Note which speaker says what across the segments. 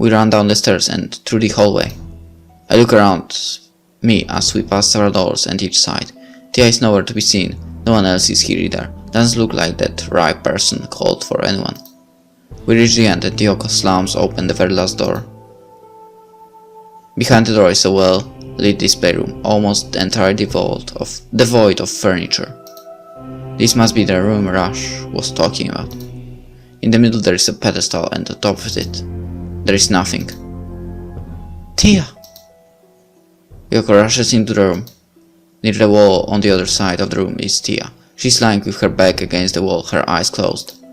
Speaker 1: We run down the stairs and through the hallway. I look around me as we pass several doors on each side. Tia is nowhere to be seen. No one else is here either. Doesn't look like that right person called for anyone. We reach the end and Yoko slams open the very last door. Behind the door is a well-lit display room, almost entirely devoid of furniture. This must be the room Rush was talking about. In the middle there is a pedestal and on top of it there is nothing. Tia! Yoko rushes into the room. Near the wall on the other side of the room is Tia. She's lying with her back against the wall, her eyes closed.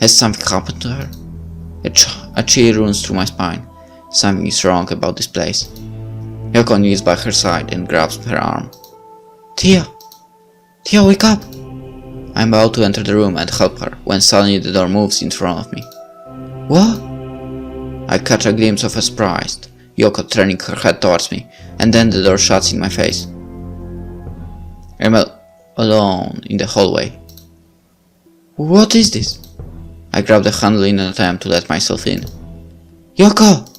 Speaker 1: Has something happened to her? A chill runs through my spine. Something is wrong about this place. Yoko kneels by her side and grabs her arm. Tia! Tia, wake up! I'm about to enter the room and help her, when suddenly the door moves in front of me. What? I catch a glimpse of a surprised Yoko turning her head towards me, and then the door shuts in my face. I'm alone in the hallway. What is this? I grab the handle in an attempt to let myself in. Yoko!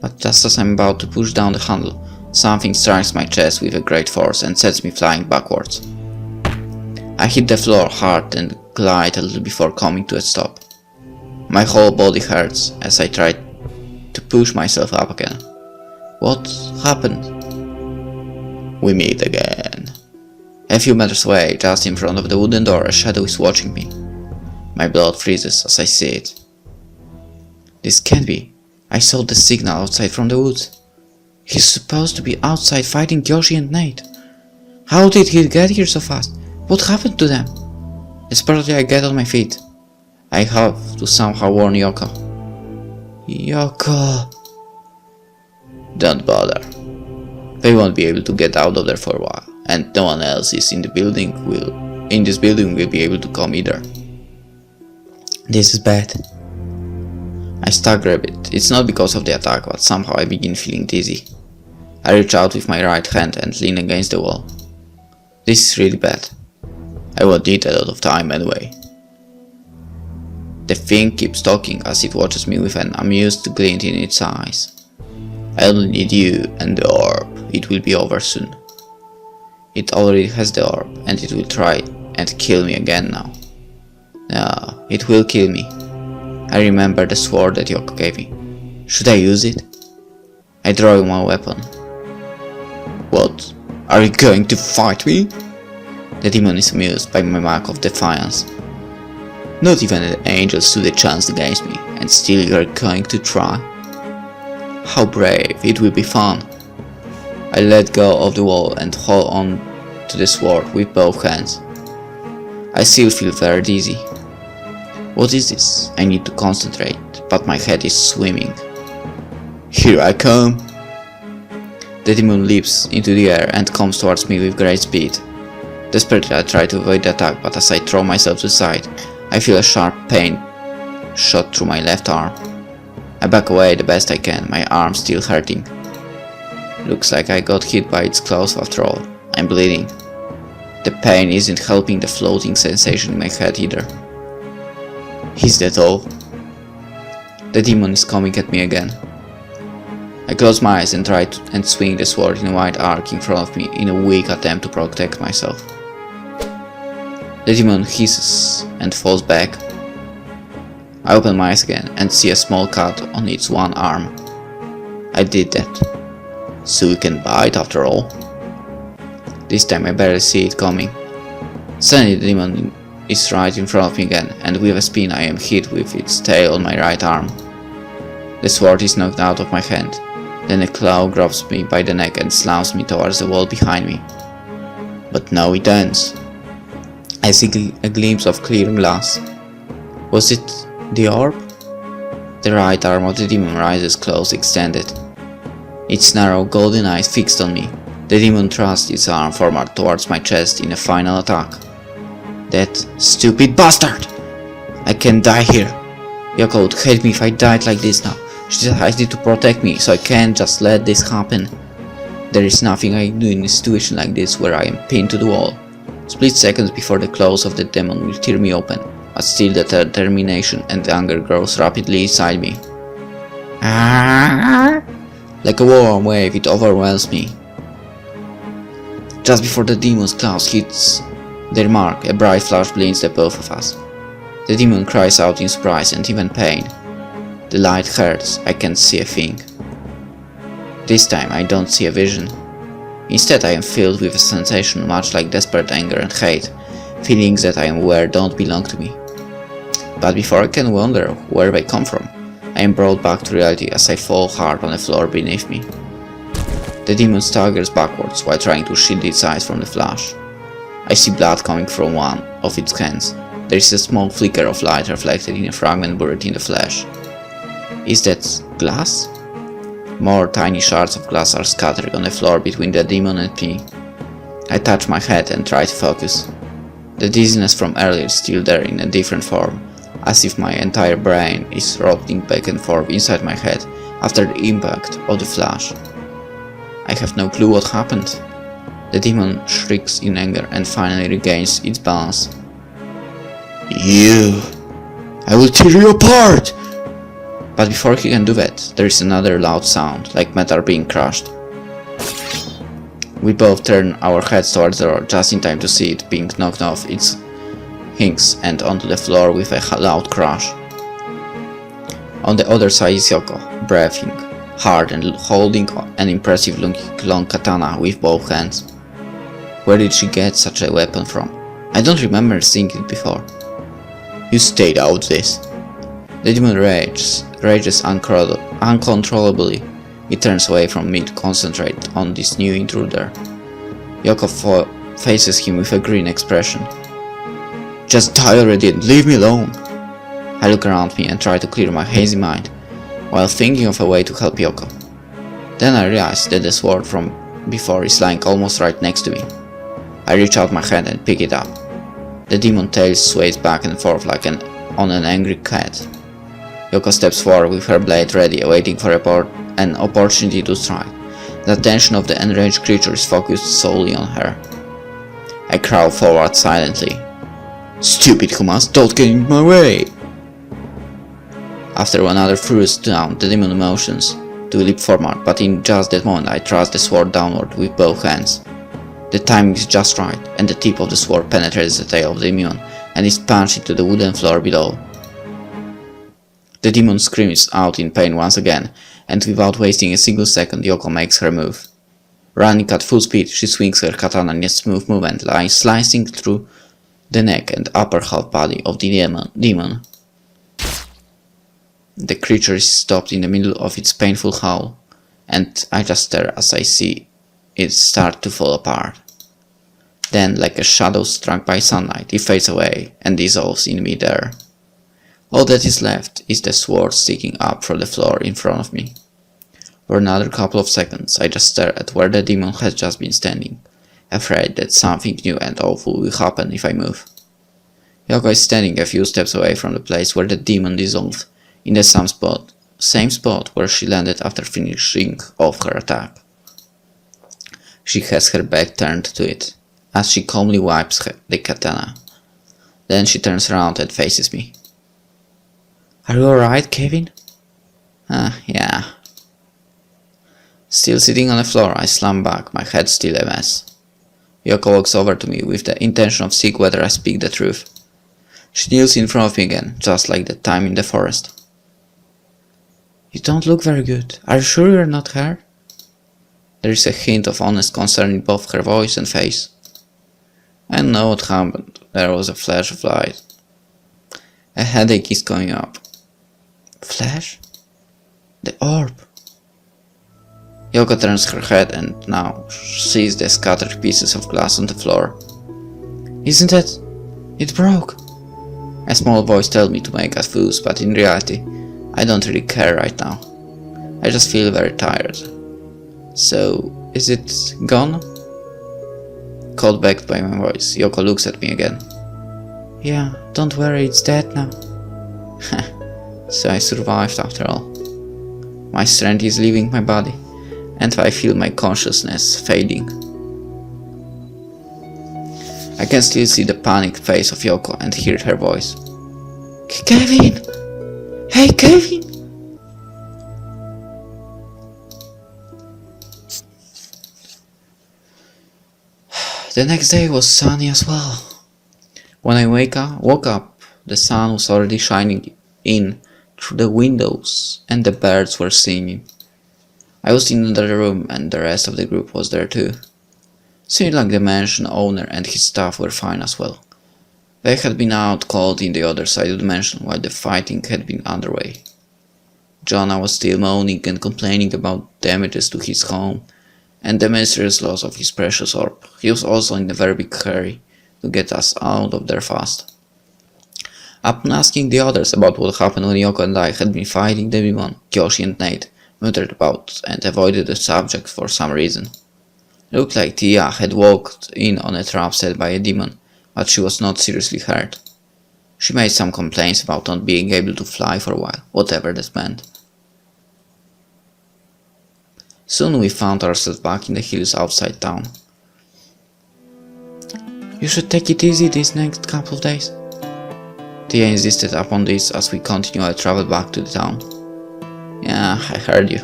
Speaker 1: But just as I'm about to push down the handle, something strikes my chest with a great force and sets me flying backwards. I hit the floor hard and glide a little before coming to a stop. My whole body hurts as I try to push myself up again. What happened? We meet again. A few meters away, just in front of the wooden door, a shadow is watching me. My blood freezes as I see it. This can't be. I saw the signal outside from the woods. He's supposed to be outside fighting Yoshi and Nate. How did he get here so fast? What happened to them? Desperately I get on my feet. I have to somehow warn Yoko. Yoko... Don't bother. They won't be able to get out of there for a while, and no one else is in this building will be able to come either. This is bad. I stagger a bit. It's not because of the attack, but somehow I begin feeling dizzy. I reach out with my right hand and lean against the wall. This is really bad. I won't need a lot of time anyway. The thing keeps talking as it watches me with an amused glint in its eyes. I only need you and the orb. It will be over soon. It already has the orb, and it will try and kill me again now. No, it will kill me. I remember the sword that Yoko gave me. Should I use it? I draw my weapon. What? Are you going to fight me? The demon is amused by my mark of defiance. Not even an angel stood a chance against me, and still you're going to try? How brave, it will be fun. I let go of the wall and hold on to the sword with both hands. I still feel very dizzy. What is this? I need to concentrate, but my head is swimming. Here I come! The demon leaps into the air and comes towards me with great speed. Desperately I try to avoid the attack, but as I throw myself to the side, I feel a sharp pain shot through my left arm. I back away the best I can, my arm still hurting. Looks like I got hit by its claws after all. I'm bleeding. The pain isn't helping the floating sensation in my head either. Is that all? The demon is coming at me again. I close my eyes and try and swing the sword in a wide arc in front of me in a weak attempt to protect myself. The demon hisses and falls back. I open my eyes again and see a small cut on its one arm. I did that. So you can bite after all. This time I barely see it coming. Suddenly the demon is right in front of me again, and with a spin I am hit with its tail on my right arm. The sword is knocked out of my hand. Then a claw grabs me by the neck and slams me towards the wall behind me. But now it ends. I see a glimpse of clear glass. Was it the orb? The right arm of the demon rises close extended. Its narrow golden eyes fixed on me. The demon thrusts its arm forward towards my chest in a final attack. That stupid bastard! I can't die here. Yoko would hate me if I died like this now. She decided to protect me, so I can't just let this happen. There is nothing I can do in a situation like this where I am pinned to the wall. Split seconds before the claws of the demon will tear me open, but still the determination and the anger grows rapidly inside me. Like a warm wave, it overwhelms me. Just before the demon's claws hits their mark, a bright flash blinds the both of us. The demon cries out in surprise and even pain. The light hurts, I can't see a thing. This time I don't see a vision. Instead I am filled with a sensation much like desperate anger and hate, feelings that I am aware don't belong to me. But before I can wonder where they come from, I am brought back to reality as I fall hard on the floor beneath me. The demon staggers backwards while trying to shield its eyes from the flash. I see blood coming from one of its hands. There is a small flicker of light reflected in a fragment buried in the flesh. Is that glass? More tiny shards of glass are scattered on the floor between the demon and me. I touch my head and try to focus. The dizziness from earlier is still there in a different form, as if my entire brain is rotting back and forth inside my head after the impact of the flash. I have no clue what happened. The demon shrieks in anger and finally regains its balance. You! I will tear you apart! But before he can do that, there is another loud sound, like metal being crushed. We both turn our heads towards the door just in time to see it being knocked off its hinges and onto the floor with a loud crash. On the other side is Yoko, breathing hard and holding an impressive long katana with both hands. Where did she get such a weapon from? I don't remember seeing it before. You stayed out this. The demon rages uncontrollably. It turns away from me to concentrate on this new intruder. Yoko faces him with a green expression. Just die already and leave me alone. I look around me and try to clear my hazy mind, while thinking of a way to help Yoko. Then I realize that the sword from before is lying almost right next to me. I reach out my hand and pick it up. The demon tail sways back and forth like on an angry cat. Yoko steps forward with her blade ready, awaiting for an opportunity to strike. The attention of the enraged creature is focused solely on her. I crawl forward silently. Stupid Humas, don't get in my way! After another furious down, the demon motions to leap forward, but in just that moment I thrust the sword downward with both hands. The timing is just right, and the tip of the sword penetrates the tail of the demon and is punched into the wooden floor below. The demon screams out in pain once again, and without wasting a single second, Yoko makes her move. Running at full speed, she swings her katana in a smooth movement, slicing through the neck and upper half body of the demon. The creature is stopped in the middle of its painful howl, and I just stare as I see it start to fall apart. Then, like a shadow struck by sunlight, it fades away and dissolves in midair. All that is left is the sword sticking up from the floor in front of me. For another couple of seconds, I just stare at where the demon has just been standing, afraid that something new and awful will happen if I move. Yoko is standing a few steps away from the place where the demon dissolved, in the same spot where she landed after finishing off her attack. She has her back turned to it, as she calmly wipes the katana. Then she turns around and faces me. Are you alright, Kevin? Yeah. Still sitting on the floor, I slam back, my head still a mess. Yoko walks over to me with the intention of seeing whether I speak the truth. She kneels in front of me again, just like that time in the forest. You don't look very good. Are you sure you're not hurt? There is a hint of honest concern in both her voice and face. I know what happened. There was a flash of light. A headache is coming up. Flash? The orb. Yoko turns her head and now sees the scattered pieces of glass on the floor. Isn't it? It broke. A small voice tells me to make a fuss, but in reality, I don't really care right now. I just feel very tired. So, is it gone? Called back by my voice, Yoko looks at me again. Yeah, don't worry, it's dead now. So I survived after all. My strength is leaving my body, and I feel my consciousness fading. I can still see the panicked face of Yoko and hear her voice. Kevin! Hey, Kevin! The next day was sunny as well. When I woke up, the sun was already shining in through the windows and the birds were singing. I was in another room and the rest of the group was there too. Seemed like the mansion owner and his staff were fine as well. They had been out cold in the other side of the mansion while the fighting had been underway. Jonah was still moaning and complaining about damages to his home and the mysterious loss of his precious orb. He was also in a very big hurry to get us out of there fast. Upon asking the others about what happened when Yoko and I had been fighting the demon, Kyoshi and Nate muttered about and avoided the subject for some reason. Looked like Tia had walked in on a trap set by a demon, but she was not seriously hurt. She made some complaints about not being able to fly for a while, whatever that meant. Soon we found ourselves back in the hills outside town. You should take it easy these next couple of days. Tia insisted upon this as we continued our travel back to the town. Yeah, I heard you.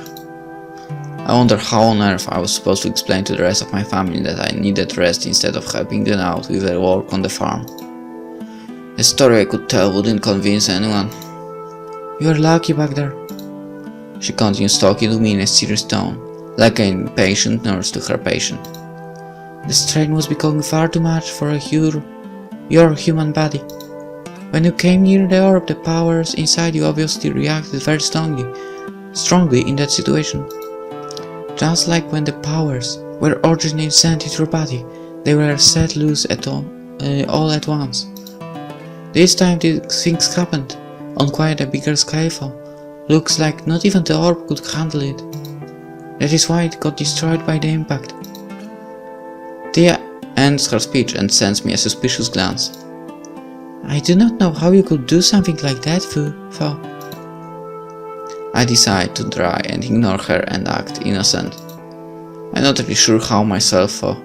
Speaker 1: I wonder how on earth I was supposed to explain to the rest of my family that I needed rest instead of helping them out with their work on the farm. A story I could tell wouldn't convince anyone. You're lucky back there. She continued talking to me in a serious tone, like an impatient nurse to her patient. The strain was becoming far too much for your human body. When you came near the orb, the powers inside you obviously reacted very strongly in that situation. Just like when the powers were originally sent into your body, they were set loose all at once. This time things happened on quite a bigger scale. Looks like not even the orb could handle it. That is why it got destroyed by the impact. Tia ends her speech and sends me a suspicious glance. I do not know how you could do something like that, Fu. I decide to try and ignore her and act innocent. I'm not really sure how myself, though.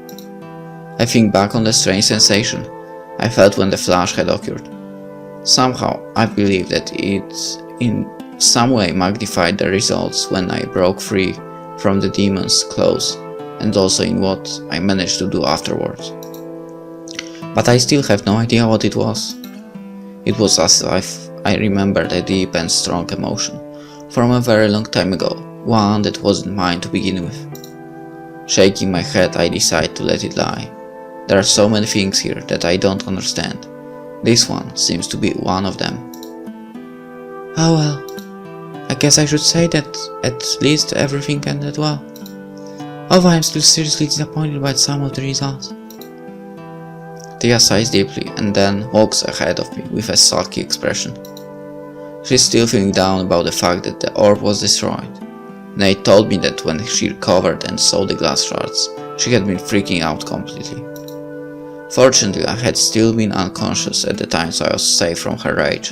Speaker 1: I think back on the strange sensation I felt when the flash had occurred. Somehow I believe that it in some way magnified the results when I broke free from the demon's claws, and also in what I managed to do afterwards. But I still have no idea what it was. It was as if I remembered a deep and strong emotion from a very long time ago, one that wasn't mine to begin with. Shaking my head, I decide to let it lie. There are so many things here that I don't understand. This one seems to be one of them. Oh well, I guess I should say that at least everything ended well. Although I'm still seriously disappointed by some of the results. Tia sighs deeply and then walks ahead of me with a sulky expression. She's still feeling down about the fact that the orb was destroyed. Nate told me that when she recovered and saw the glass shards, she had been freaking out completely. Fortunately, I had still been unconscious at the time, so I was safe from her rage.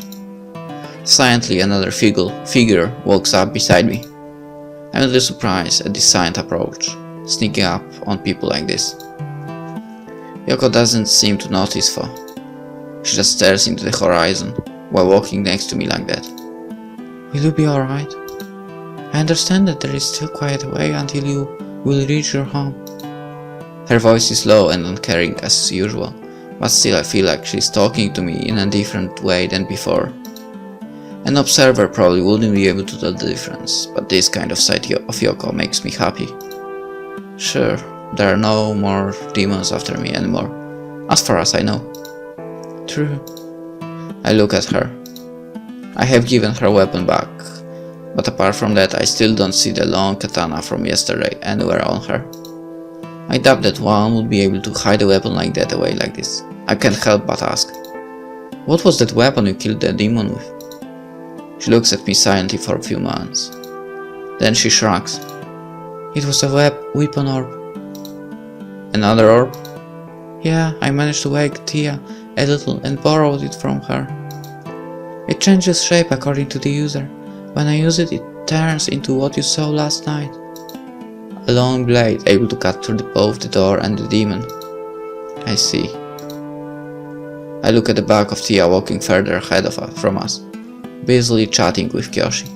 Speaker 1: Silently, another figure walks up beside me. I'm a little surprised at this silent approach, sneaking up on people like this. Yoko doesn't seem to notice though. She just stares into the horizon while walking next to me like that. Will you be alright? I understand that there is still quite a way until you will reach your home. Her voice is low and uncaring as usual, but still I feel like she's talking to me in a different way than before. An observer probably wouldn't be able to tell the difference, but this kind of sight of Yoko makes me happy. Sure, there are no more demons after me anymore, as far as I know. True. I look at her. I have given her weapon back, but apart from that I still don't see the long katana from yesterday anywhere on her. I doubt that one would be able to hide a weapon like that away like this. I can't help but ask. What was that weapon you killed the demon with? She looks at me silently for a few moments. Then she shrugs. It was a weapon orb. Another orb? Yeah, I managed to wake Tia a little and borrowed it from her. It changes shape according to the user. When I use it, it turns into what you saw last night. A long blade able to cut through both the door and the demon. I see. I look at the back of Tia walking further ahead from us, busily chatting with Kyoshi.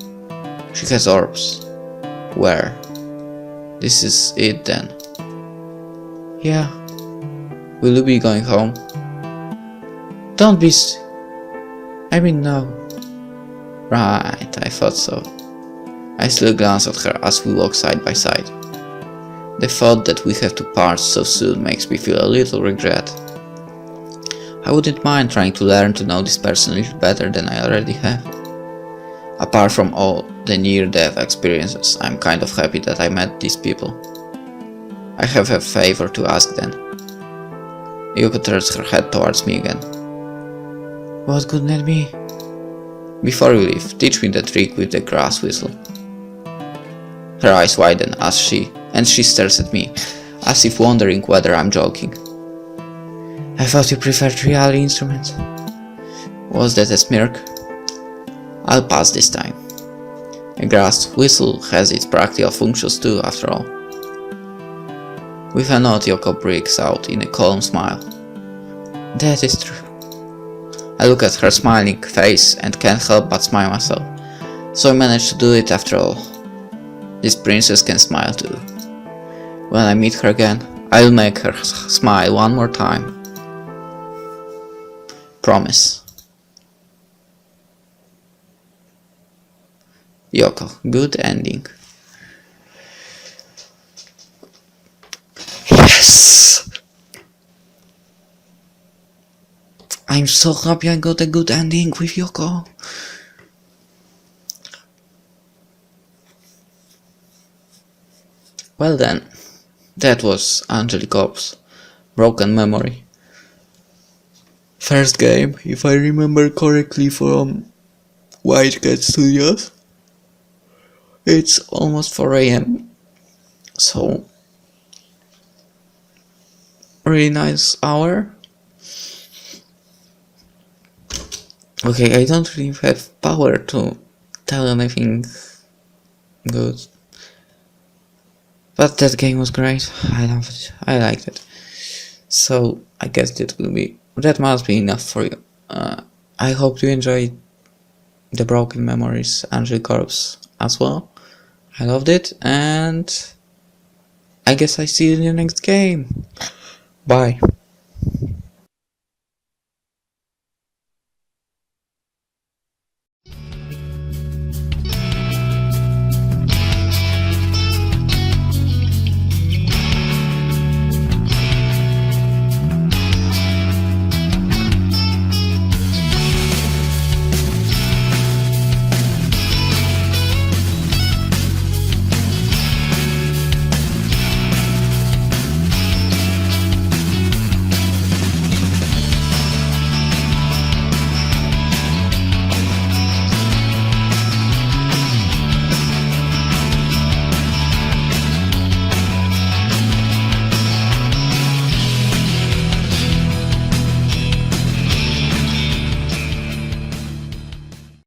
Speaker 1: She has orbs. Where? This is it then. Yeah. Will you be going home? Don't be I mean no. Right, I thought so. I still glance at her as we walk side by side. The thought that we have to part so soon makes me feel a little regret. I wouldn't mind trying to learn to know this person a little better than I already have. Apart from all the near-death experiences, I'm kind of happy that I met these people. I have a favor to ask then. Yoko turns her head towards me again. What could that be? Before you leave, teach me the trick with the grass whistle. Her eyes widen as she stares at me, as if wondering whether I'm joking. I thought you preferred real instruments. Was that a smirk? I'll pass this time. A grass whistle has its practical functions too, after all. With a nod, Yoko breaks out in a calm smile. That is true. I look at her smiling face and can't help but smile myself. So I managed to do it after all. This princess can smile too. When I meet her again, I'll make her smile one more time. Promise. Yoko, good ending. Yes! I'm so happy I got a good ending with Yoko. Well then, that was Angelic Orbs, Broken Memory. First game, if I remember correctly, from White Cat Studios. It's almost 4 AM, so really nice hour. Okay, I don't really have power to tell anything good, but that game was great. I loved it. I liked it. So I guess that must be enough for you. I hope you enjoyed the Broken Memories Angelic Orbs as well. I loved it, and I guess I see you in the next game. Bye.